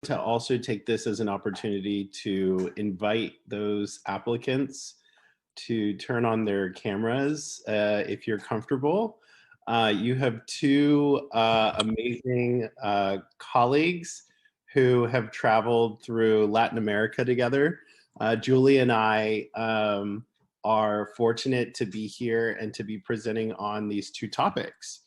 to also take this as an opportunity to invite those applicants to turn on their cameras if you're comfortable. You have two amazing colleagues who have traveled through Latin America together. Julie and I are fortunate to be here and to be presenting on these two topics.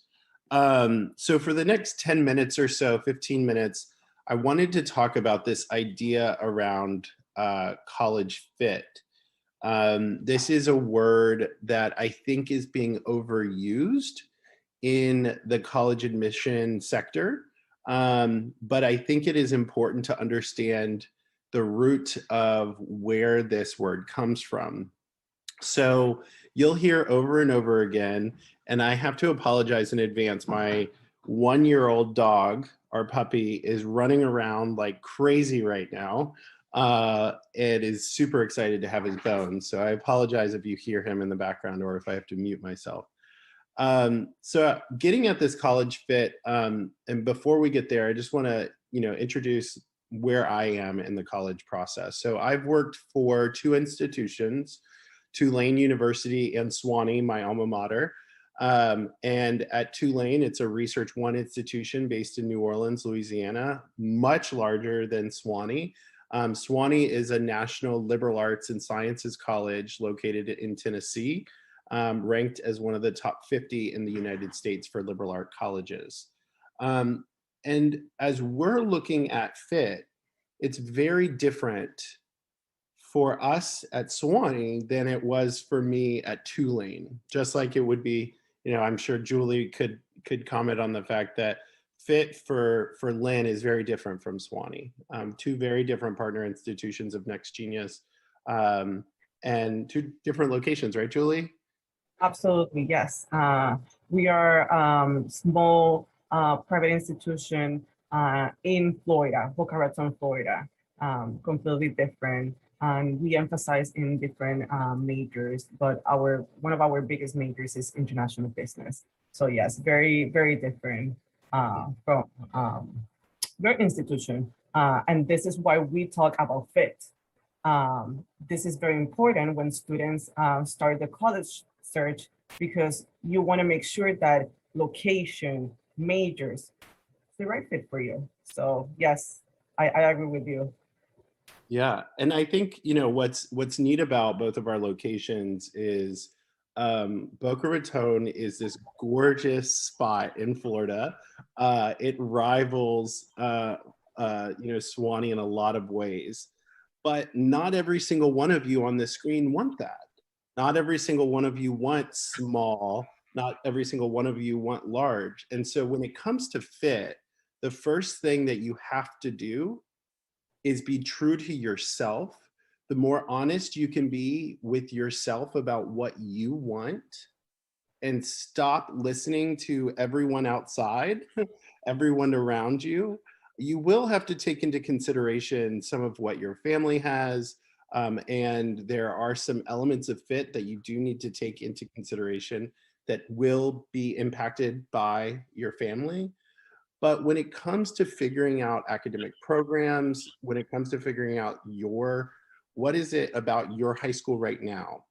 So for the next 10 minutes or so, 15 minutes, I wanted to talk about this idea around college fit. This is a word that I think is being overused in the college admission sector, but I think it is important to understand the root of where this word comes from. So you'll hear over and over again, and I have to apologize in advance. My 1-year-old dog, our puppy, is running around like crazy right now. And is super excited to have his bones. So I apologize if you hear him in the background or if I have to mute myself. So getting at this college fit, and before we get there, I just want to, introduce where I am in the college process. So I've worked for two institutions, Tulane University and Sewanee, my alma mater. And at Tulane, it's a Research One institution based in New Orleans, Louisiana, much larger than Sewanee. Sewanee is a national liberal arts and sciences college located in Tennessee, ranked as one of the top 50 in the United States for liberal art colleges. And as we're looking at fit, it's very different for us at Sewanee than it was for me at Tulane. Just like it would be, I'm sure Julie could comment on the fact that fit for Lynn is very different from Sewanee. Two very different partner institutions of Next Genius, and two different locations, right, Julie? Absolutely, yes. We are small private institution in Florida, Boca Raton, Florida, completely different. And we emphasize in different majors, but one of our biggest majors is international business. So yes, very, very different from their institution. And this is why we talk about fit. This is very important when students start the college search, because you want to make sure that location, majors, is the right fit for you. So yes, I agree with you. Yeah, and I think what's neat about both of our locations is Boca Raton is this gorgeous spot in Florida. It rivals Sewanee in a lot of ways, but not every single one of you on this screen want that. Not every single one of you want small. Not every single one of you want large. And so when it comes to fit, the first thing that you have to do is be true to yourself. The more honest you can be with yourself about what you want, and stop listening to everyone outside, everyone around you, you will have to take into consideration some of what your family has. And there are some elements of fit that you do need to take into consideration that will be impacted by your family. But when it comes to figuring out academic programs, when it comes to figuring out what is it about your high school right now,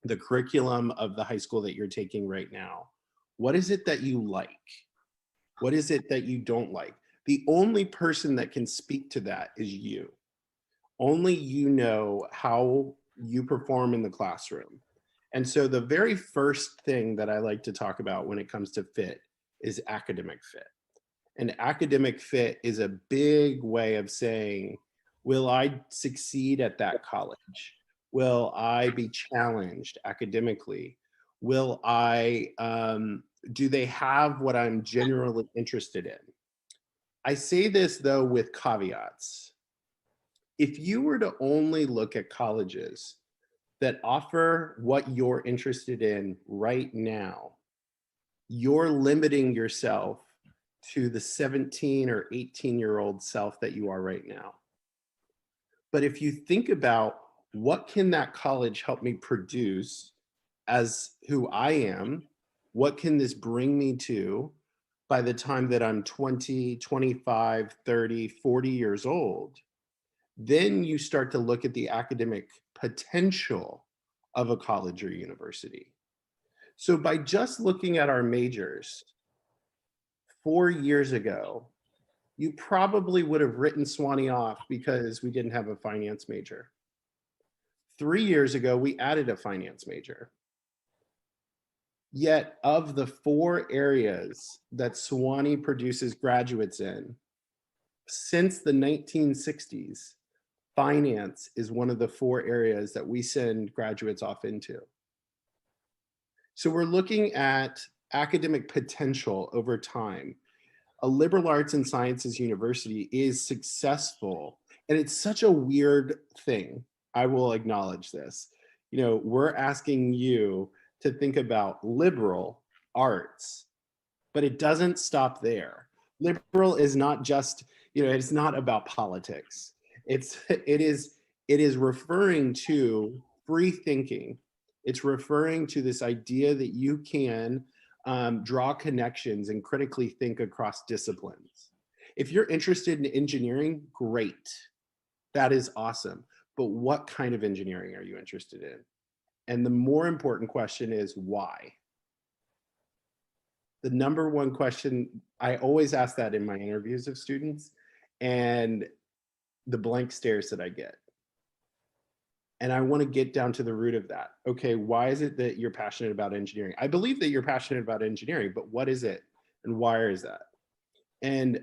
the curriculum of the high school that you're taking right now, what is it that you like? What is it that you don't like? The only person that can speak to that is you. Only you know how you perform in the classroom. And so the very first thing that I like to talk about when it comes to fit is academic fit. And academic fit is a big way of saying, will I succeed at that college? Will I be challenged academically? Will do they have what I'm generally interested in? I say this though with caveats. If you were to only look at colleges that offer what you're interested in right now, you're limiting yourself to the 17 or 18-year-old self that you are right now. But if you think about what can that college help me produce as who I am, what can this bring me to? by the time that I'm 20, 25, 30, 40 years old, then you start to look at the academic potential of a college or university. So by just looking at our majors 4 years ago, you probably would have written Sewanee off because we didn't have a finance major. 3 years ago, we added a finance major. Yet of the 4 areas that Sewanee produces graduates in, since the 1960s, finance is one of the 4 areas that we send graduates off into. So we're looking at academic potential over time. A liberal arts and sciences university is successful, and it's such a weird thing. I will acknowledge this. You know, we're asking you to think about liberal arts, but it doesn't stop there. Liberal is not just, it's not about politics. It is referring to free thinking. It's referring to this idea that you can draw connections and critically think across disciplines. If you're interested in engineering, great. That is awesome. But what kind of engineering are you interested in? And the more important question is why? The number one question, I always ask that in my interviews of students, and the blank stares that I get. And I want to get down to the root of that. Okay, why is it that you're passionate about engineering? I believe that you're passionate about engineering, but what is it and why is that? And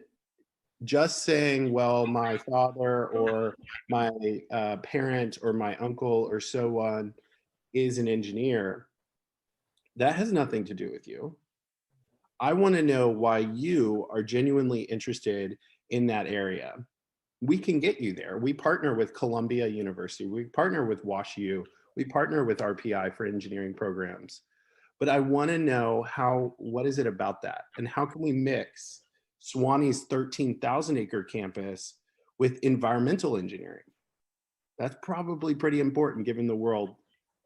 just saying, well, my father or my parent or my uncle or so on is an engineer, that has nothing to do with you. I want to know why you are genuinely interested in that area. We can get you there. We partner with Columbia University. We partner with WashU. We partner with RPI for engineering programs. But I want to know what is it about that? And how can we mix Sewanee's 13,000 acre campus with environmental engineering? That's probably pretty important given the world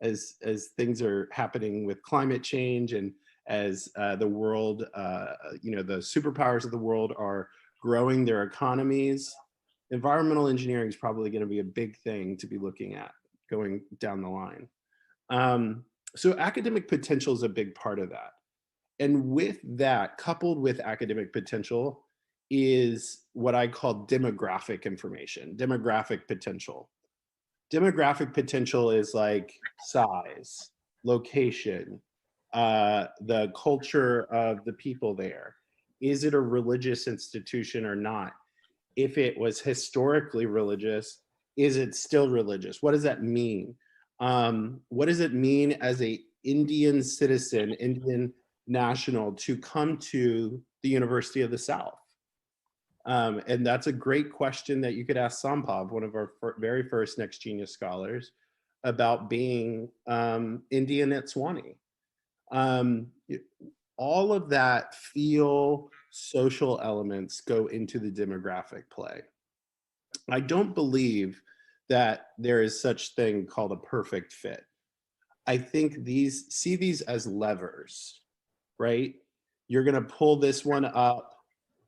as things are happening with climate change and as the world, the superpowers of the world are growing their economies. Environmental engineering is probably going to be a big thing to be looking at going down the line. So academic potential is a big part of that. And with that, coupled with academic potential, is what I call demographic information, demographic potential. Demographic potential is like size, location, the culture of the people there. Is it a religious institution or not? If it was historically religious, is it still religious? What does that mean? What does it mean as a Indian citizen, Indian national to come to the University of the South? And that's a great question that you could ask Sampav, one of our very first Next Genius scholars, about being Indian at Sewanee. All of that social elements go into the demographic play. I don't believe that there is such thing called a perfect fit. I think see these as levers, right? You're going to pull this one up.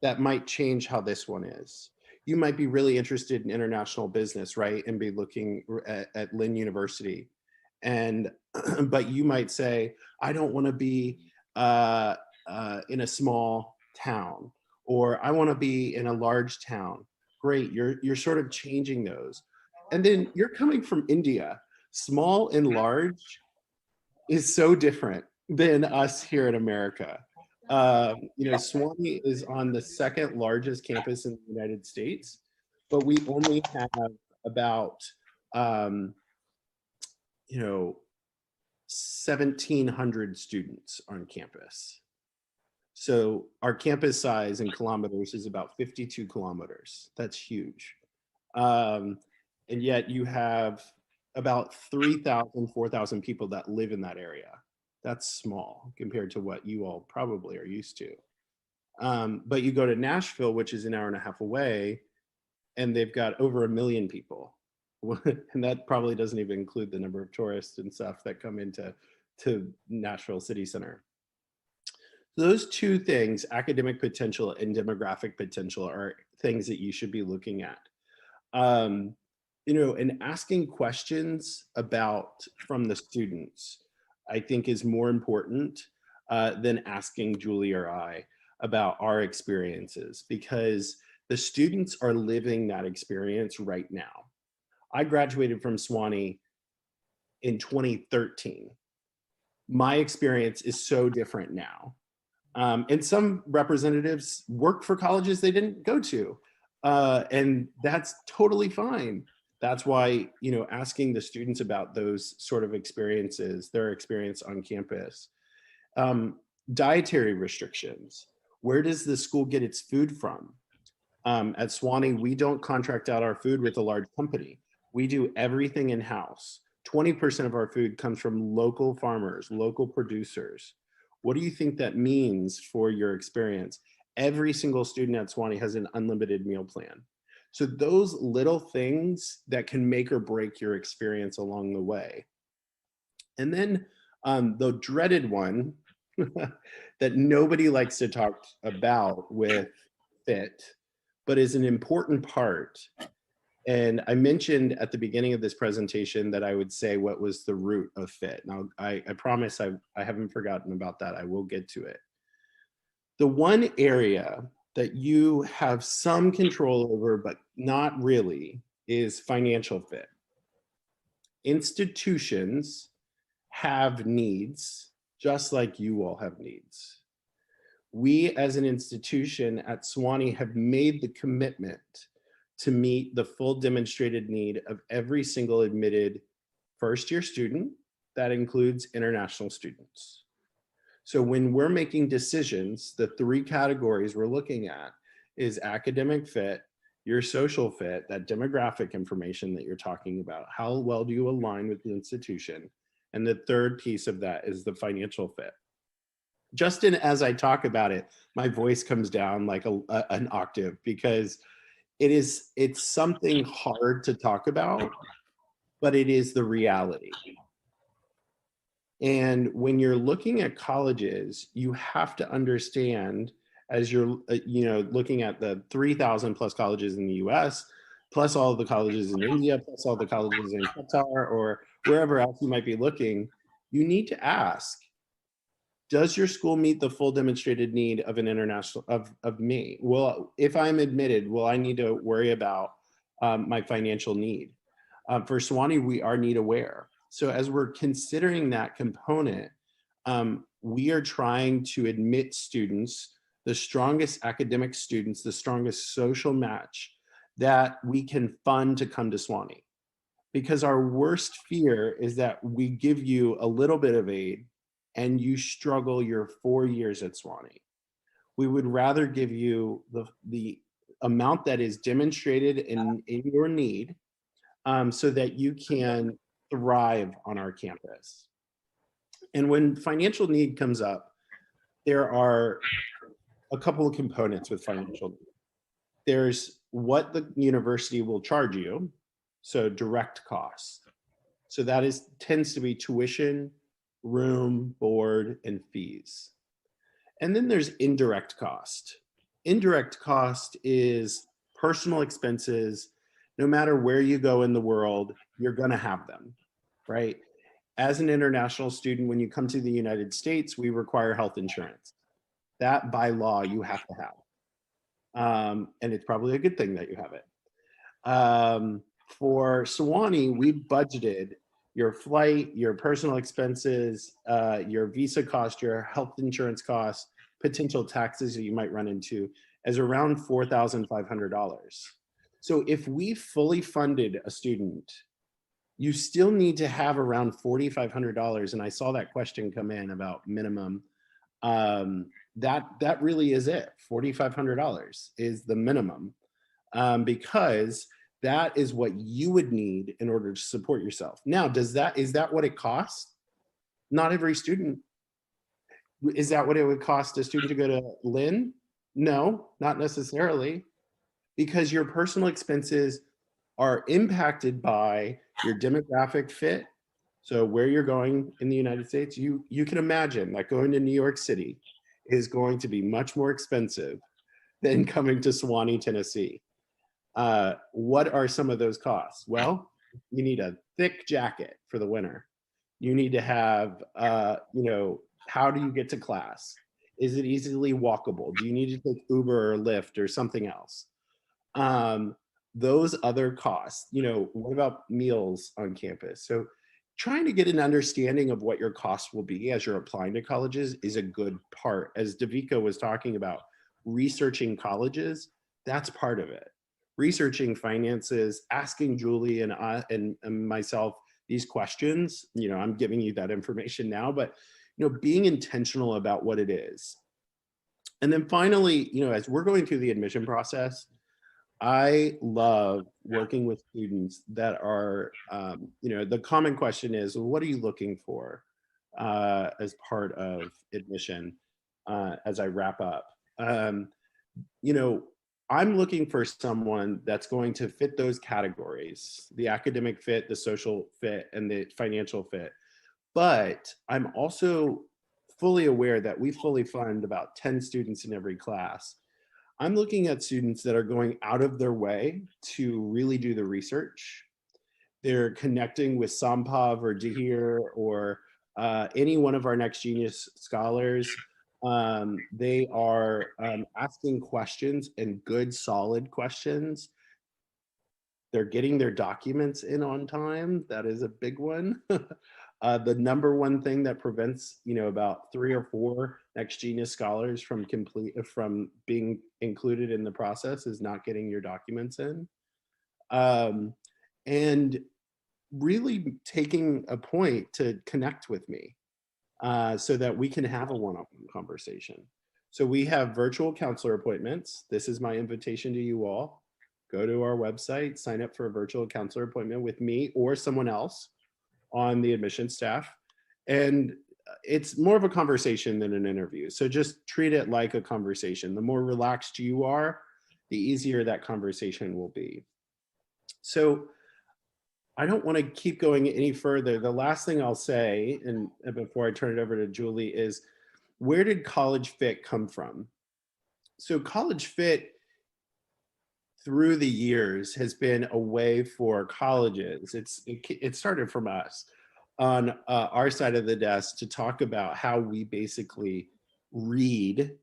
That might change how this one is. You might be really interested in international business, right? And be looking at Lynn University. And, but you might say, I don't want to be in a small town, or I want to be in a large town. Great, you're sort of changing those. And then you're coming from India. Small and large is so different than us here in America. Sewanee is on the second largest campus in the United States, but we only have about, 1,700 students on campus. So our campus size in kilometers is about 52 kilometers. That's huge. And yet you have about 3,000, 4,000 people that live in that area. That's small compared to what you all probably are used to. But you go to Nashville, which is an hour and a half away, and they've got over 1 million people. And that probably doesn't even include the number of tourists and stuff that come into Nashville City Center. Those two things, academic potential and demographic potential, are things that you should be looking at. Um, and asking questions about from the students, I think is more important than asking Julie or I about our experiences, because the students are living that experience right now. I graduated from Sewanee in 2013. My experience is so different now. And some representatives work for colleges they didn't go to. And that's totally fine. That's why, asking the students about those sort of experiences, their experience on campus. Dietary restrictions. Where does the school get its food from? At Sewanee, we don't contract out our food with a large company. We do everything in-house. 20% of our food comes from local farmers, local producers. What do you think that means for your experience? Every single student at Sewanee has an unlimited meal plan. So those little things that can make or break your experience along the way. And then the dreaded one that nobody likes to talk about with fit, but is an important part. And I mentioned at the beginning of this presentation that I would say what was the root of fit. Now, I promise I haven't forgotten about that. I will get to it. The one area that you have some control over, but not really, is financial fit. Institutions have needs, just like you all have needs. We as an institution at Sewanee have made the commitment to meet the full demonstrated need of every single admitted first-year student. That includes international students. So when we're making decisions, the three categories we're looking at is academic fit, your social fit, that demographic information that you're talking about. How well do you align with the institution? And the third piece of that is the financial fit. Justin, as I talk about it, my voice comes down like an octave, because it's something hard to talk about, but it is the reality. And when you're looking at colleges, you have to understand, as you're looking at the 3,000 plus colleges in the US, plus all the colleges in India, plus all the colleges in Qatar, or wherever else you might be looking, you need to ask, does your school meet the full demonstrated need of an international, of me? Well, if I'm admitted, will I need to worry about my financial need? For Sewanee, we are need aware. So as we're considering that component, we are trying to admit students, the strongest academic students, the strongest social match that we can fund to come to Sewanee. Because our worst fear is that we give you a little bit of aid and you struggle your 4 years at Sewanee. We would rather give you the amount that is demonstrated in your need, so that you can thrive on our campus. And when financial need comes up, there are a couple of components with financial need. There's what the university will charge you, so direct costs. So that tends to be tuition, room, board, and fees. And then there's indirect cost. Indirect cost is personal expenses. No matter where you go in the world, you're going to have them, right? As an international student, when you come to the United States, we require health insurance. That by law you have to have. And it's probably a good thing that you have it. For Sewanee, we budgeted your flight, your personal expenses, your visa cost, your health insurance costs, potential taxes that you might run into as around $4,500. So if we fully funded a student, you still need to have around $4,500. And I saw that question come in about minimum. That really is it. $4,500 is the minimum, because that is what you would need in order to support yourself. Now, is that what it costs? Not every student. Is that what it would cost a student to go to Lynn? No, not necessarily, because your personal expenses are impacted by your demographic fit. So where you're going in the United States, you can imagine like going to New York City. is going to be much more expensive than coming to Sewanee, Tennessee. What are some of those costs? Well, you need a thick jacket for the winter. You need to have, how do you get to class? Is it easily walkable? Do you need to take Uber or Lyft or something else? Those other costs, what about meals on campus? So trying to get an understanding of what your costs will be as you're applying to colleges is a good part. As Davika was talking about, researching colleges, that's part of it. Researching finances, asking Julie and myself these questions, I'm giving you that information now, but being intentional about what it is. And then finally, as we're going through the admission process, I love working with students that are, the common question is, well, what are you looking for as part of admission as I wrap up? I'm looking for someone that's going to fit those categories, the academic fit, the social fit, and the financial fit. But I'm also fully aware that we fully fund about 10 students in every class. I'm looking at students that are going out of their way to really do the research. They're connecting with Sampav or Dahir or any one of our Next Genius scholars. They are asking questions, and good, solid questions. They're getting their documents in on time. That is a big one. The number one thing that prevents, about 3 or 4 Next Genius scholars from being included in the process is not getting your documents in. And really taking a point to connect with me so that we can have a one-on-one conversation. So we have virtual counselor appointments. This is my invitation to you all. Go to our website, sign up for a virtual counselor appointment with me or someone else on the admission staff. And it's more of a conversation than an interview. So just treat it like a conversation. The more relaxed you are, the easier that conversation will be. So I don't want to keep going any further. The last thing I'll say, and before I turn it over to Julie, is where did College Fit come from? So College Fit through the years has been a way for colleges. It started from us on our side of the desk to talk about how we basically read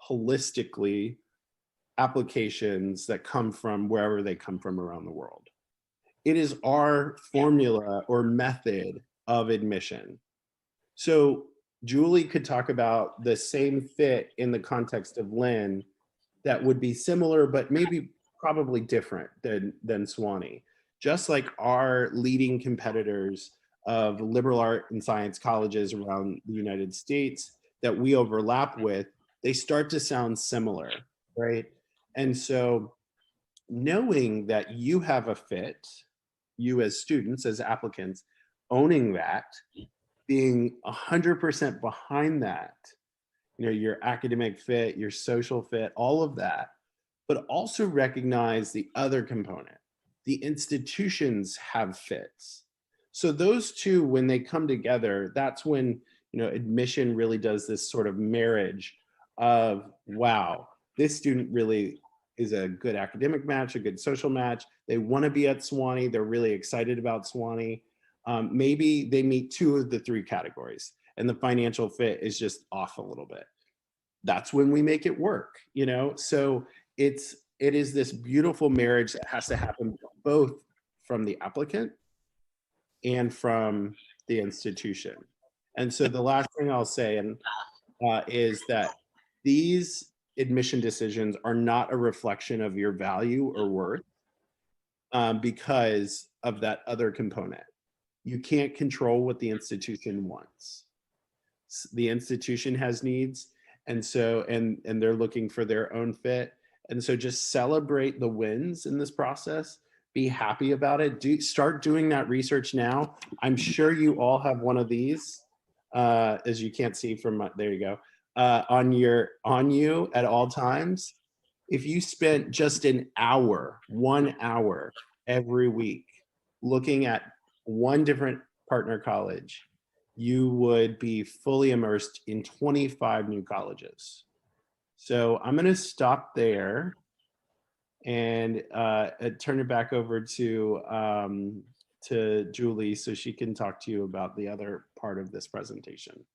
holistically applications that come from wherever they come from around the world. It is our formula or method of admission. So Julie could talk about the same fit in the context of Lynn that would be similar, but maybe probably different than Sewanee. Just like our leading competitors of liberal art and science colleges around the United States that we overlap with, they start to sound similar, right? And so knowing that you have a fit, you as students, as applicants, owning that, being 100% behind that, your academic fit, your social fit, all of that, but also recognize the other component. The institutions have fits. So those two, when they come together, that's when, admission really does this sort of marriage of, wow, this student really is a good academic match, a good social match. They want to be at Sewanee. They're really excited about Sewanee. Maybe they meet 2 of the 3 categories and the financial fit is just off a little bit. That's when we make it work, So it is this beautiful marriage that has to happen both from the applicant and from the institution. And so the last thing I'll say is that these admission decisions are not a reflection of your value or worth because of that other component. You can't control what the institution wants. The institution has needs, and so and they're looking for their own fit. And so just celebrate the wins in this process. Be happy about it. Start doing that research now. I'm sure you all have one of these, as you can't see from there you go, on you at all times. If you spent just an hour, 1 hour every week looking at one different partner college, you would be fully immersed in 25 new colleges. So I'm going to stop there and turn it back over to Julie so she can talk to you about the other part of this presentation.